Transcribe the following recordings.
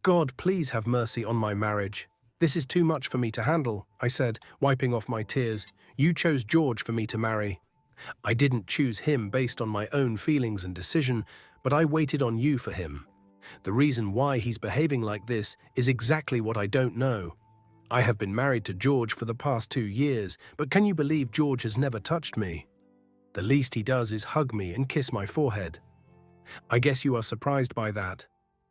God, please have mercy on my marriage. This is too much for me to handle, I said, wiping off my tears. You chose George for me to marry. I didn't choose him based on my own feelings and decision, but I waited on you for him. The reason why he's behaving like this is exactly what I don't know. I have been married to George for the past 2 years, but can you believe George has never touched me? The least he does is hug me and kiss my forehead. I guess you are surprised by that.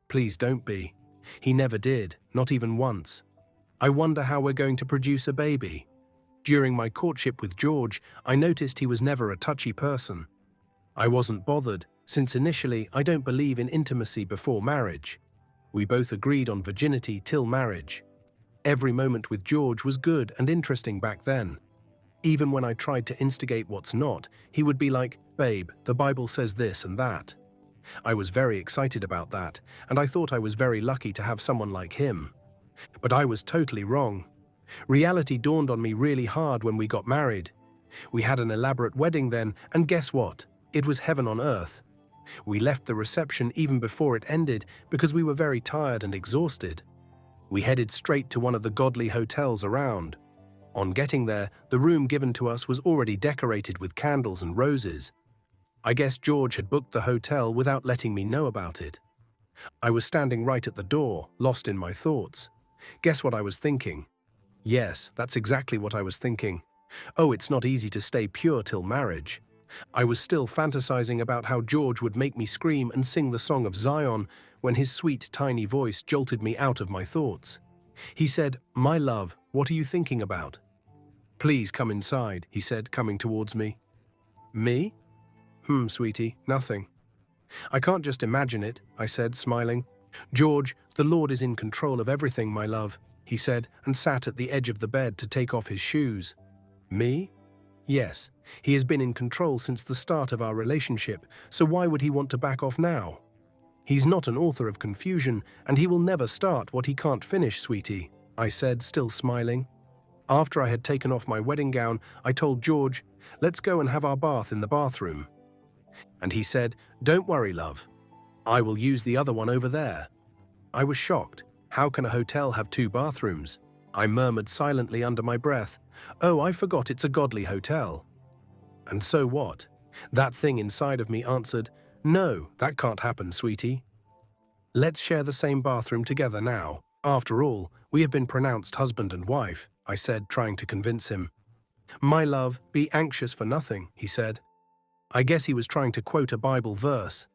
Please don't be. He never did, not even once. I wonder how we're going to produce a baby. During my courtship with George, I noticed he was never a touchy person. I wasn't bothered, since initially I don't believe in intimacy before marriage. We both agreed on virginity till marriage. Every moment with George was good and interesting back then. Even when I tried to instigate what's not, he would be like, "Babe, the Bible says this and that." I was very excited about that, and I thought I was very lucky to have someone like him. But I was totally wrong. Reality dawned on me really hard when we got married. We had an elaborate wedding then, and guess what? It was heaven on earth. We left the reception even before it ended because we were very tired and exhausted. We headed straight to one of the godly hotels around. On getting there, the room given to us was already decorated with candles and roses. I guess George had booked the hotel without letting me know about it. I was standing right at the door, lost in my thoughts. Guess what I was thinking? Yes, that's exactly what I was thinking. Oh, it's not easy to stay pure till marriage. I was still fantasizing about how George would make me scream and sing the Song of Zion when his sweet, tiny voice jolted me out of my thoughts. He said, "My love, what are you thinking about?" "Please come inside," he said, coming towards me. Me? Sweetie, nothing. I can't just imagine it, I said, smiling. "George, the Lord is in control of everything, my love," he said, and sat at the edge of the bed to take off his shoes. Me? Yes, he has been in control since the start of our relationship, so why would he want to back off now? He's not an author of confusion, and he will never start what he can't finish, sweetie, I said, still smiling. After I had taken off my wedding gown, I told George, "Let's go and have our bath in the bathroom." And he said, "Don't worry, love. I will use the other one over there." I was shocked. How can a hotel have 2 bathrooms? I murmured silently under my breath, "Oh, I forgot it's a godly hotel." And so what? That thing inside of me answered, "No, that can't happen, sweetie. Let's share the same bathroom together now. After all, we have been pronounced husband and wife," I said, trying to convince him. "My love, be anxious for nothing," he said. I guess he was trying to quote a Bible verse.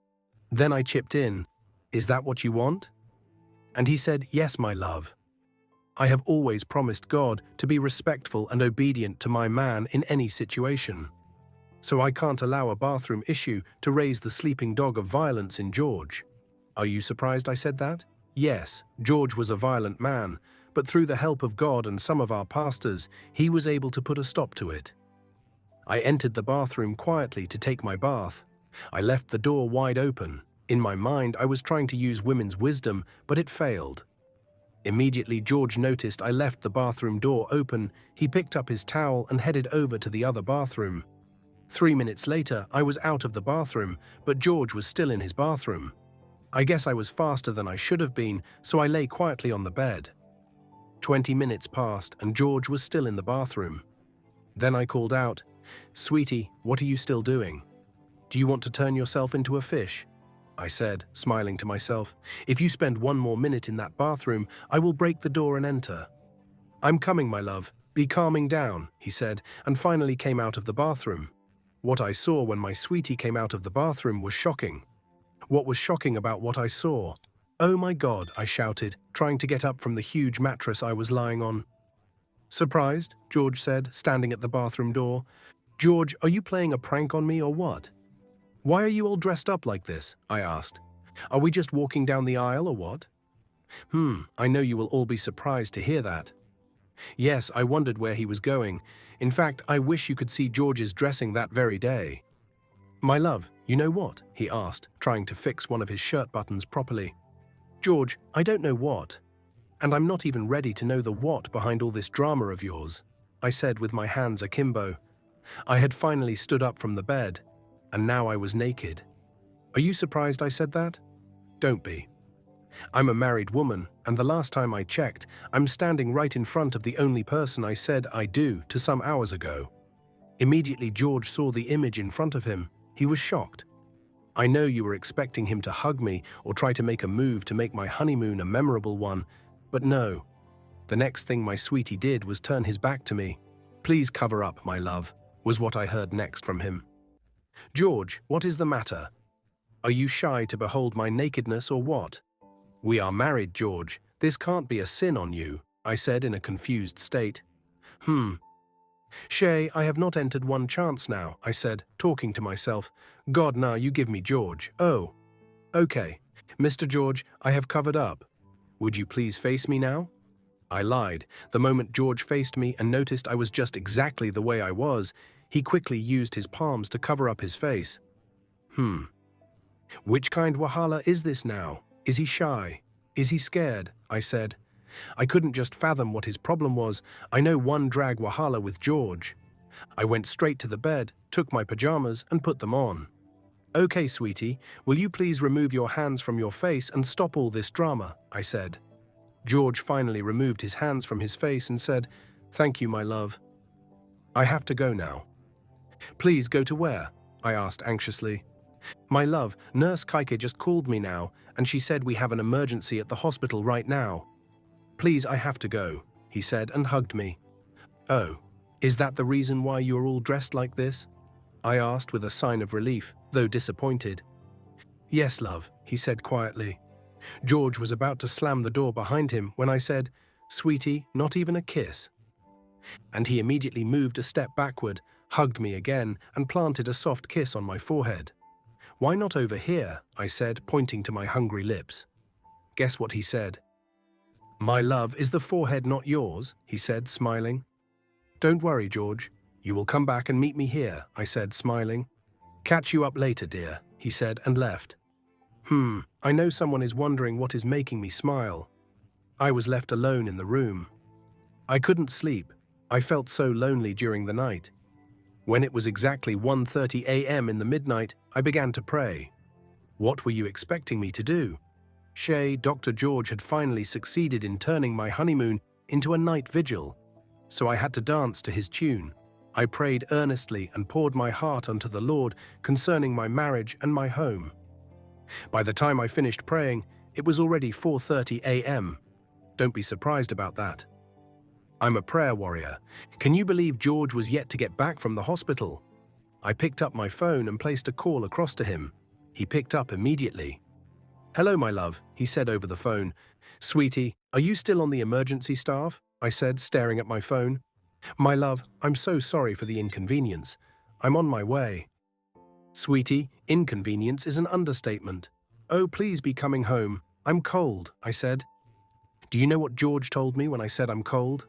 Then I chipped in, "Is that what you want?" And he said, "Yes, my love. I have always promised God to be respectful and obedient to my man in any situation. So I can't allow a bathroom issue to raise the sleeping dog of violence in George." Are you surprised I said that? Yes, George was a violent man, but through the help of God and some of our pastors, he was able to put a stop to it. I entered the bathroom quietly to take my bath. I left the door wide open. In my mind, I was trying to use women's wisdom, but it failed. Immediately, George noticed I left the bathroom door open. He picked up his towel and headed over to the other bathroom. 3 minutes later, I was out of the bathroom, but George was still in his bathroom. I guess I was faster than I should have been, so I lay quietly on the bed. 20 minutes passed, and George was still in the bathroom. Then I called out, "Sweetie, what are you still doing? Do you want to turn yourself into a fish?" I said, smiling to myself. "If you spend 1 more minute in that bathroom, I will break the door and enter." "I'm coming, my love. Be calming down," he said, and finally came out of the bathroom. What I saw when my sweetie came out of the bathroom was shocking. What was shocking about what I saw? "Oh my God," I shouted, trying to get up from the huge mattress I was lying on. "Surprised?" George said, standing at the bathroom door. "George, are you playing a prank on me or what? Why are you all dressed up like this?" I asked. "Are we just walking down the aisle or what?" I know you will all be surprised to hear that. Yes, I wondered where he was going. In fact, I wish you could see George's dressing that very day. "My love, you know what?" he asked, trying to fix one of his shirt buttons properly. "George, I don't know what. And I'm not even ready to know the what behind all this drama of yours," I said with my hands akimbo. I had finally stood up from the bed, and now I was naked. Are you surprised I said that? Don't be. I'm a married woman, and the last time I checked, I'm standing right in front of the only person I said I do to some hours ago. Immediately George saw the image in front of him. He was shocked. I know you were expecting him to hug me or try to make a move to make my honeymoon a memorable one, but no. The next thing my sweetie did was turn his back to me. "Please cover up, my love," was what I heard next from him. "George, what is the matter? Are you shy to behold my nakedness or what?" "We are married, George. This can't be a sin on you," I said in a confused state. "Shay, I have not entered one chance now," I said, talking to myself. "God, now you give me George. Oh, okay. Mr. George, I have covered up. Would you please face me now?" I lied. The moment George faced me and noticed I was just exactly the way I was, he quickly used his palms to cover up his face. "Which kind wahala is this now? Is he shy? Is he scared?" I said. I couldn't just fathom what his problem was. I know one drag wahala with George. I went straight to the bed, took my pajamas, and put them on. "Okay, sweetie, will you please remove your hands from your face and stop all this drama?" I said. George finally removed his hands from his face and said, "Thank you, my love. I have to go now." "Please go to where?" I asked anxiously. "My love, Nurse Kaike just called me now, and she said we have an emergency at the hospital right now. Please, I have to go," he said and hugged me. "Oh, is that the reason why you're all dressed like this?" I asked with a sign of relief, though disappointed. "Yes, love," he said quietly. George was about to slam the door behind him when I said, "Sweetie, not even a kiss." And he immediately moved a step backward, hugged me again, and planted a soft kiss on my forehead. "Why not over here?" I said, pointing to my hungry lips. Guess what he said? "My love, is the forehead not yours?" he said, smiling. "Don't worry, George. You will come back and meet me here," I said, smiling. "Catch you up later, dear," he said and left. I know someone is wondering what is making me smile. I was left alone in the room. I couldn't sleep. I felt so lonely during the night. When it was exactly 1:30 a.m. in the midnight, I began to pray. What were you expecting me to do? Shay, Dr. George had finally succeeded in turning my honeymoon into a night vigil, so I had to dance to his tune. I prayed earnestly and poured my heart unto the Lord concerning my marriage and my home. By the time I finished praying, it was already 4:30 a.m. Don't be surprised about that. I'm a prayer warrior. Can you believe George was yet to get back from the hospital? I picked up my phone and placed a call across to him. He picked up immediately. "Hello, my love," he said over the phone. "Sweetie, are you still on the emergency staff?" I said, staring at my phone. "My love, I'm so sorry for the inconvenience. I'm on my way." "Sweetie, inconvenience is an understatement. Oh, please be coming home. I'm cold," I said. Do you know what George told me when I said I'm cold?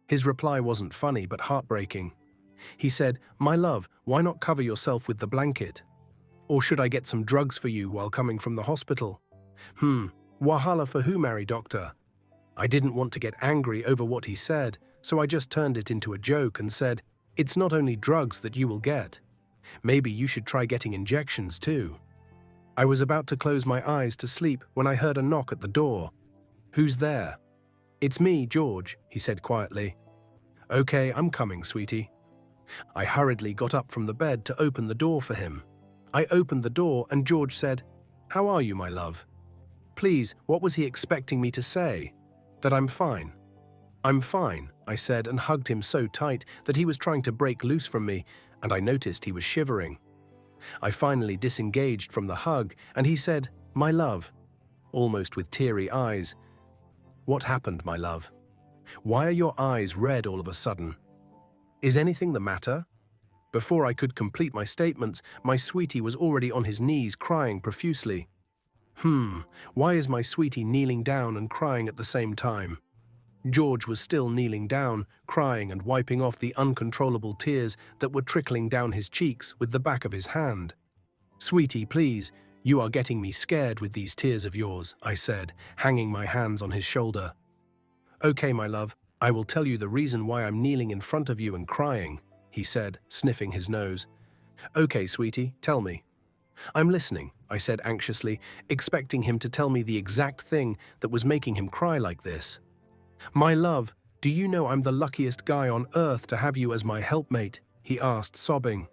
His reply wasn't funny but heartbreaking. He said, "My love, why not cover yourself with the blanket? Or should I get some drugs for you while coming from the hospital?" Wahala for who, Mary Doctor? I didn't want to get angry over what he said, so I just turned it into a joke and said, "It's not only drugs that you will get. Maybe you should try getting injections too." I was about to close my eyes to sleep when I heard a knock at the door. "Who's there?" "It's me, George," he said quietly. "Okay, I'm coming, sweetie." I hurriedly got up from the bed to open the door for him. I opened the door and George said, "How are you, my love?" Please, what was he expecting me to say? That I'm fine. "I'm fine," I said and hugged him so tight that he was trying to break loose from me, and I noticed he was shivering. I finally disengaged from the hug and he said, "My love," almost with teary eyes. "What happened, my love? Why are your eyes red all of a sudden? Is anything the matter?" Before I could complete my statements, my sweetie was already on his knees crying profusely. Why is my sweetie kneeling down and crying at the same time? George was still kneeling down, crying and wiping off the uncontrollable tears that were trickling down his cheeks with the back of his hand. "Sweetie, please, you are getting me scared with these tears of yours," I said, hanging my hands on his shoulder. "Okay, my love, I will tell you the reason why I'm kneeling in front of you and crying," he said, sniffing his nose. "Okay, sweetie, tell me." I'm listening, I said anxiously, expecting him to tell me the exact thing that was making him cry like this. My love, do you know I'm the luckiest guy on earth to have you as my helpmate? He asked, sobbing.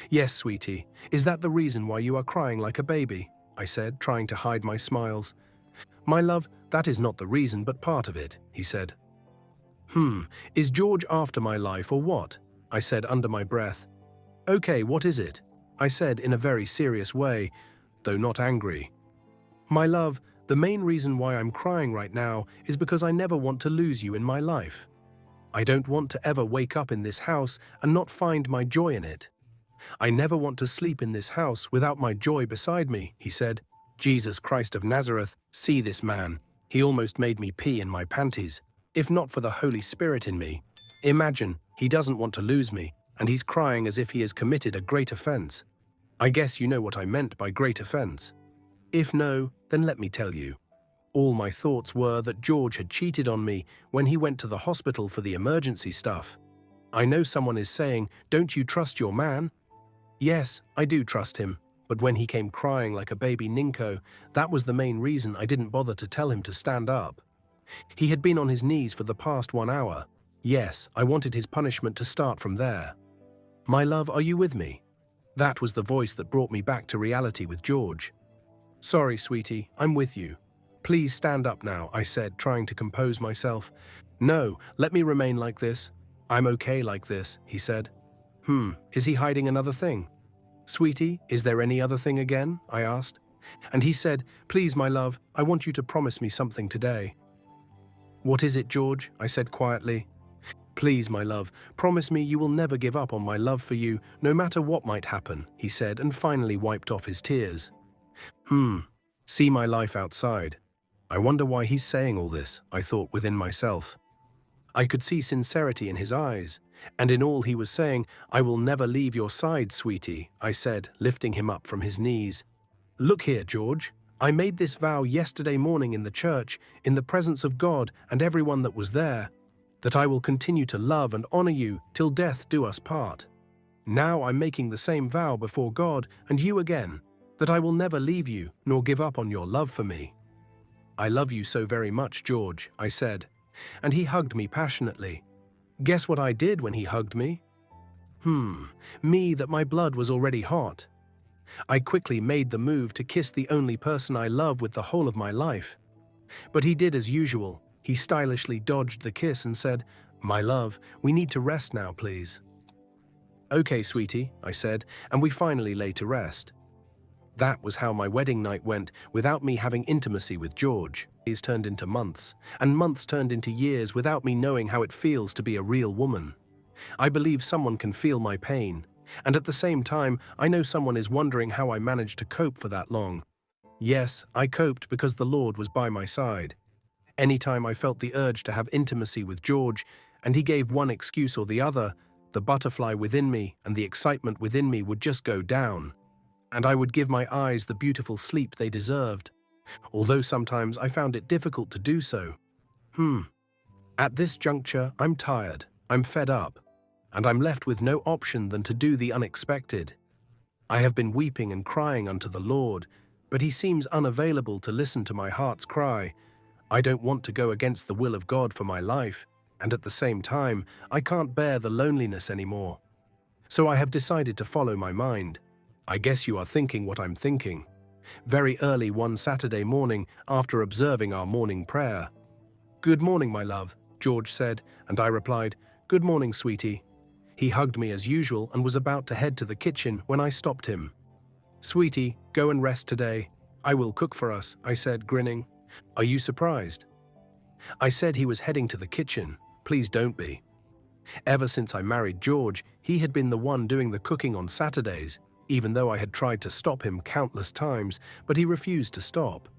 Yes, sweetie. Is that the reason why you are crying like a baby? I said, trying to hide my smiles. My love, that is not the reason, but part of it, he said. Is George after my life or what? I said under my breath. Okay, what is it? I said in a very serious way, though not angry. My love, the main reason why I'm crying right now is because I never want to lose you in my life. I don't want to ever wake up in this house and not find my joy in it. I never want to sleep in this house without my joy beside me, he said. Jesus Christ of Nazareth, see this man. He almost made me pee in my panties, if not for the Holy Spirit in me. Imagine, he doesn't want to lose me, and he's crying as if he has committed a great offense. I guess you know what I meant by great offense. If no, then let me tell you. All my thoughts were that George had cheated on me when he went to the hospital for the emergency stuff. I know someone is saying, don't you trust your man? Yes, I do trust him, but when he came crying like a baby ninko, that was the main reason I didn't bother to tell him to stand up. He had been on his knees for the past 1 hour. Yes, I wanted his punishment to start from there. My love, are you with me? That was the voice that brought me back to reality with George. Sorry, sweetie, I'm with you. Please stand up now, I said, trying to compose myself. No, let me remain like this. I'm okay like this, he said. Is he hiding another thing? Sweetie, is there any other thing again? I asked. And he said, please, my love, I want you to promise me something today. What is it, George? I said quietly. Please, my love, promise me you will never give up on my love for you, no matter what might happen, he said, and finally wiped off his tears. See my life outside. I wonder why he's saying all this, I thought within myself. I could see sincerity in his eyes, and in all he was saying, I will never leave your side, sweetie, I said, lifting him up from his knees. Look here, George. I made this vow yesterday morning in the church, in the presence of God and everyone that was there, that I will continue to love and honor you till death do us part. Now I'm making the same vow before God and you again, that I will never leave you nor give up on your love for me. I love you so very much, George, I said, and he hugged me passionately. Guess what I did when he hugged me? Me that my blood was already hot. I quickly made the move to kiss the only person I love with the whole of my life. But he did as usual. He stylishly dodged the kiss and said, My love, we need to rest now, please. Okay, sweetie, I said, and we finally lay to rest. That was how my wedding night went without me having intimacy with George. Days turned into months, and months turned into years without me knowing how it feels to be a real woman. I believe someone can feel my pain, and at the same time, I know someone is wondering how I managed to cope for that long. Yes, I coped because the Lord was by my side. Anytime I felt the urge to have intimacy with George, and he gave one excuse or the other, the butterfly within me and the excitement within me would just go down, and I would give my eyes the beautiful sleep they deserved, although sometimes I found it difficult to do so. At this juncture, I'm tired, I'm fed up, and I'm left with no option than to do the unexpected. I have been weeping and crying unto the Lord, but he seems unavailable to listen to my heart's cry. I don't want to go against the will of God for my life, and at the same time, I can't bear the loneliness anymore. So I have decided to follow my mind. I guess you are thinking what I'm thinking. Very early one Saturday morning, after observing our morning prayer. Good morning, my love, George said, and I replied, Good morning, sweetie. He hugged me as usual and was about to head to the kitchen when I stopped him. Sweetie, go and rest today. I will cook for us, I said, grinning. Are you surprised? I said he was heading to the kitchen. Please don't be. Ever since I married George, he had been the one doing the cooking on Saturdays, even though I had tried to stop him countless times, but he refused to stop.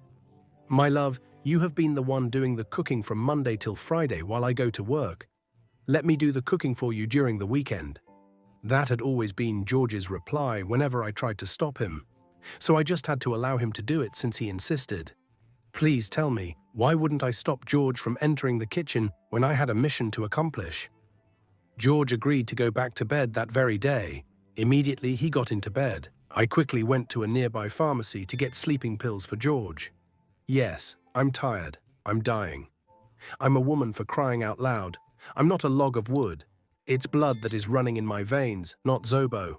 My love, you have been the one doing the cooking from Monday till Friday while I go to work. Let me do the cooking for you during the weekend. That had always been George's reply whenever I tried to stop him, so I just had to allow him to do it since he insisted. Please tell me, why wouldn't I stop George from entering the kitchen when I had a mission to accomplish? George agreed to go back to bed that very day. Immediately he got into bed. I quickly went to a nearby pharmacy to get sleeping pills for George. Yes, I'm tired. I'm dying. I'm a woman for crying out loud. I'm not a log of wood. It's blood that is running in my veins, not Zobo.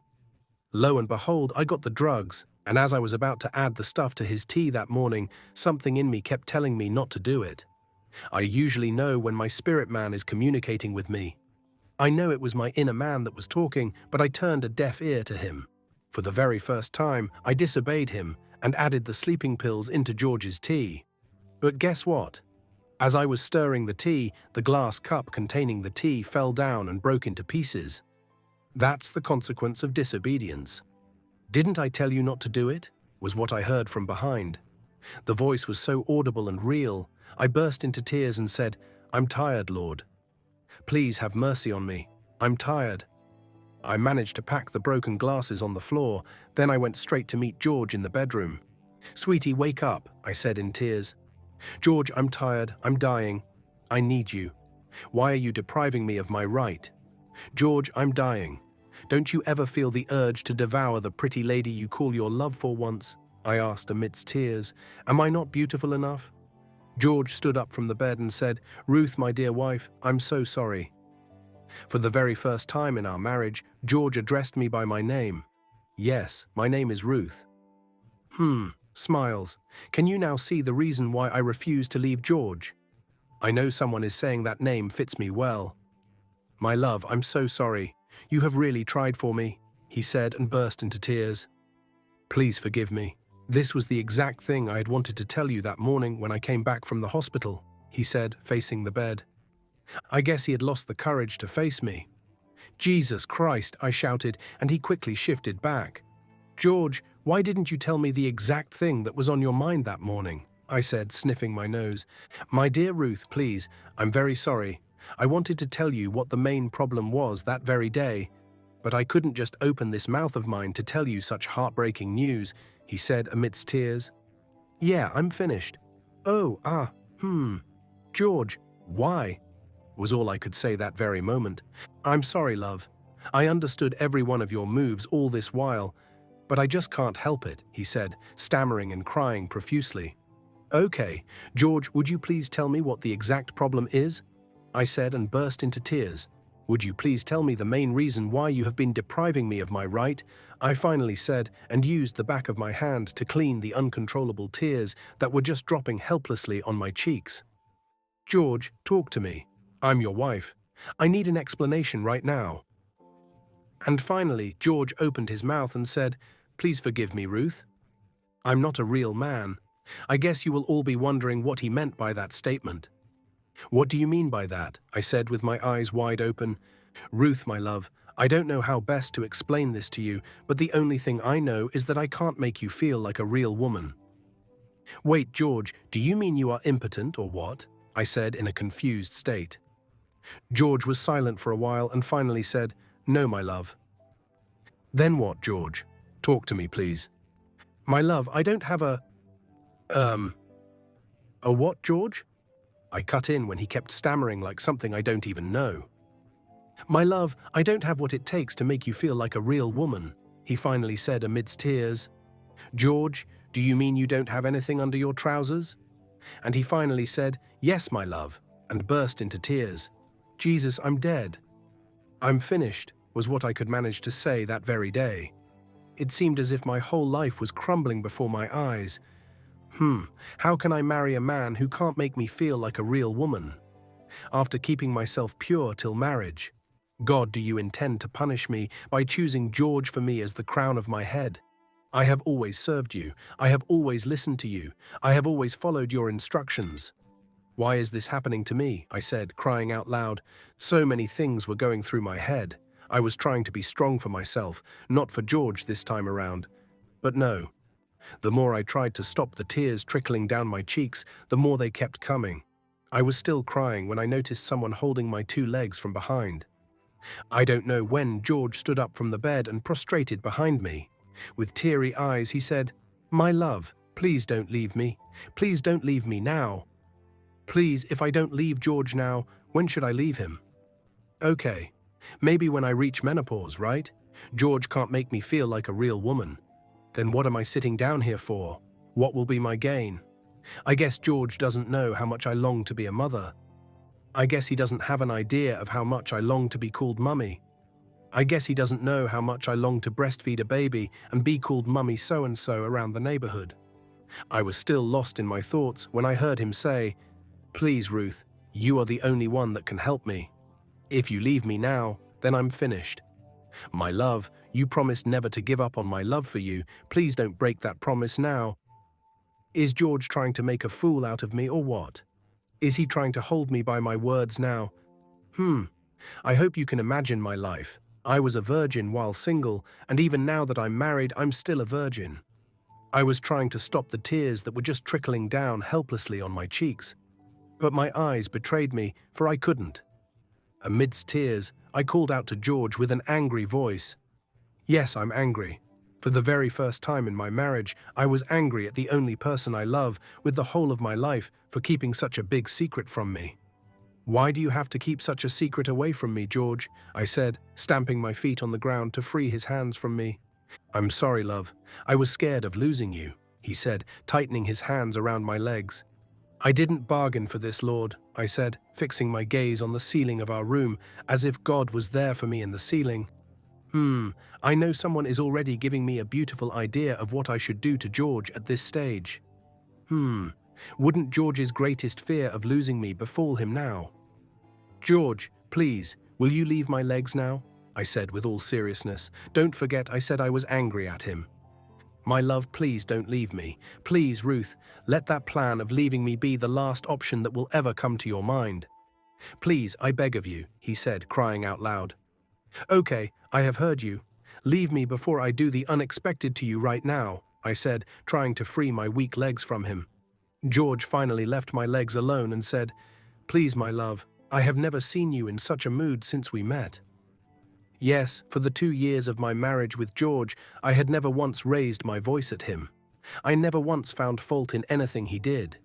Lo and behold, I got the drugs, and as I was about to add the stuff to his tea that morning, something in me kept telling me not to do it. I usually know when my spirit man is communicating with me. I know it was my inner man that was talking, but I turned a deaf ear to him. For the very first time, I disobeyed him and added the sleeping pills into George's tea. But guess what? As I was stirring the tea, the glass cup containing the tea fell down and broke into pieces. That's the consequence of disobedience. Didn't I tell you not to do it? Was what I heard from behind. The voice was so audible and real, I burst into tears and said, "I'm tired, Lord. Please have mercy on me. I'm tired." I managed to pack the broken glasses on the floor, then I went straight to meet George in the bedroom. "Sweetie, wake up," I said in tears. "George, I'm tired, I'm dying. I need you. Why are you depriving me of my right? George, I'm dying. Don't you ever feel the urge to devour the pretty lady you call your love for once?" I asked amidst tears. "Am I not beautiful enough?" George stood up from the bed and said, "Ruth, my dear wife, I'm so sorry." For the very first time in our marriage, George addressed me by my name. "Yes, my name is Ruth." Smiles. Can you now see the reason why I refuse to leave George? I know someone is saying that name fits me well. "My love, I'm so sorry. You have really tried for me," he said and burst into tears. "Please forgive me. This was the exact thing I had wanted to tell you that morning when I came back from the hospital," he said, facing the bed. I guess he had lost the courage to face me. "Jesus Christ," I shouted, and he quickly shifted back. "George, why didn't you tell me the exact thing that was on your mind that morning?" I said, sniffing my nose. "My dear Ruth, please, I'm very sorry. I wanted to tell you what the main problem was that very day, but I couldn't just open this mouth of mine to tell you such heartbreaking news," he said amidst tears. "Yeah, I'm finished." George, why?" was all I could say that very moment. "I'm sorry, love. I understood every one of your moves all this while, but I just can't help it," he said, stammering and crying profusely. "Okay, George, would you please tell me what the exact problem is?" I said and burst into tears. "Would you please tell me the main reason why you have been depriving me of my right?" I finally said, and used the back of my hand to clean the uncontrollable tears that were just dropping helplessly on my cheeks. "George, talk to me. I'm your wife. I need an explanation right now." And finally, George opened his mouth and said, "Please forgive me, Ruth. I'm not a real man." I guess you will all be wondering what he meant by that statement. "What do you mean by that?" I said with my eyes wide open. "Ruth, my love, I don't know how best to explain this to you, but the only thing I know is that I can't make you feel like a real woman." "Wait, George, do you mean you are impotent or what?" I said in a confused state. George was silent for a while and finally said, "No, my love." "Then what, George? Talk to me, please." "My love, I don't have a what, George?" I cut in when he kept stammering like something I don't even know. "My love, I don't have what it takes to make you feel like a real woman," he finally said amidst tears. "George, do you mean you don't have anything under your trousers?" And he finally said, "Yes, my love," and burst into tears. "Jesus, I'm dead. I'm finished," was what I could manage to say that very day. It seemed as if my whole life was crumbling before my eyes. How can I marry a man who can't make me feel like a real woman? After keeping myself pure till marriage, God, do you intend to punish me by choosing George for me as the crown of my head? I have always served you. I have always listened to you. I have always followed your instructions. Why is this happening to me? I said, crying out loud. So many things were going through my head. I was trying to be strong for myself, not for George this time around. But no. The more I tried to stop the tears trickling down my cheeks, the more they kept coming. I was still crying when I noticed someone holding my two legs from behind. I don't know when George stood up from the bed and prostrated behind me. With teary eyes, he said, "My love, please don't leave me. Please don't leave me now. Please, if I don't leave George now, when should I leave him?" "Okay, maybe when I reach menopause, right? George can't make me feel like a real woman. Then what am I sitting down here for? What will be my gain? I guess George doesn't know how much I long to be a mother. I guess he doesn't have an idea of how much I long to be called mummy. I guess he doesn't know how much I long to breastfeed a baby and be called mummy so-and-so around the neighborhood. I was still lost in my thoughts when I heard him say, "Please, Ruth, you are the only one that can help me. If you leave me now, then I'm finished. My love, you promised never to give up on my love for you. Please don't break that promise now." Is George trying to make a fool out of me or what? Is he trying to hold me by my words now? I hope you can imagine my life. I was a virgin while single, and even now that I'm married, I'm still a virgin. I was trying to stop the tears that were just trickling down helplessly on my cheeks. But my eyes betrayed me, for I couldn't. Amidst tears, I called out to George with an angry voice. Yes, I'm angry. For the very first time in my marriage, I was angry at the only person I love with the whole of my life for keeping such a big secret from me. "Why do you have to keep such a secret away from me, George?" I said, stamping my feet on the ground to free his hands from me. "I'm sorry, love. I was scared of losing you," he said, tightening his hands around my legs. "I didn't bargain for this, Lord," I said, fixing my gaze on the ceiling of our room, as if God was there for me in the ceiling. I know someone is already giving me a beautiful idea of what I should do to George at this stage. Wouldn't George's greatest fear of losing me befall him now? "George, please, will you leave my legs now?" I said with all seriousness. Don't forget I said I was angry at him. "My love, please don't leave me. Please, Ruth, let that plan of leaving me be the last option that will ever come to your mind. Please, I beg of you," he said, crying out loud. "Okay, I have heard you. Leave me before I do the unexpected to you right now," I said, trying to free my weak legs from him. George finally left my legs alone and said, "Please, my love, I have never seen you in such a mood since we met." Yes, for the 2 years of my marriage with George, I had never once raised my voice at him. I never once found fault in anything he did.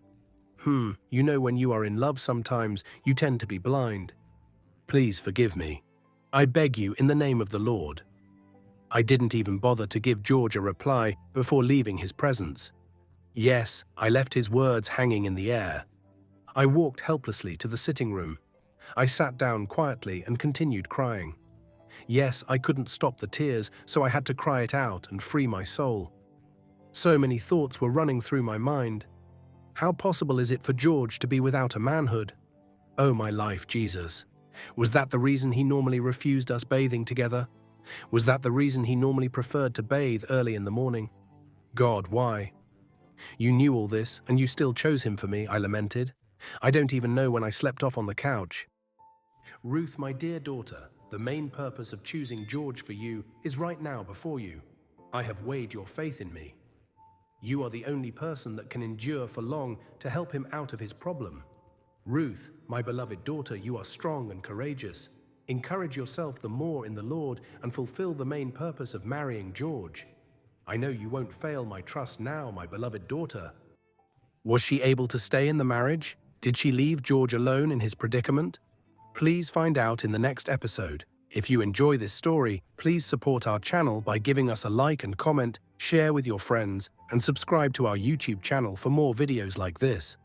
You know, when you are in love sometimes, you tend to be blind. Please forgive me. I beg you in the name of the Lord. I didn't even bother to give George a reply before leaving his presence. Yes, I left his words hanging in the air. I walked helplessly to the sitting room. I sat down quietly and continued crying. Yes, I couldn't stop the tears, so I had to cry it out and free my soul. So many thoughts were running through my mind. How possible is it for George to be without a manhood? Oh, my life, Jesus. Was that the reason he normally refused us bathing together? Was that the reason he normally preferred to bathe early in the morning? God, why? You knew all this, and you still chose him for me, I lamented. I don't even know when I slept off on the couch. Ruth, my dear daughter, the main purpose of choosing George for you is right now before you. I have weighed your faith in me. You are the only person that can endure for long to help him out of his problem. Ruth, my beloved daughter, you are strong and courageous. Encourage yourself the more in the Lord and fulfill the main purpose of marrying George. I know you won't fail my trust now, my beloved daughter. Was she able to stay in the marriage? Did she leave George alone in his predicament? Please find out in the next episode. If you enjoy this story, please support our channel by giving us a like and comment, share with your friends, and subscribe to our YouTube channel for more videos like this.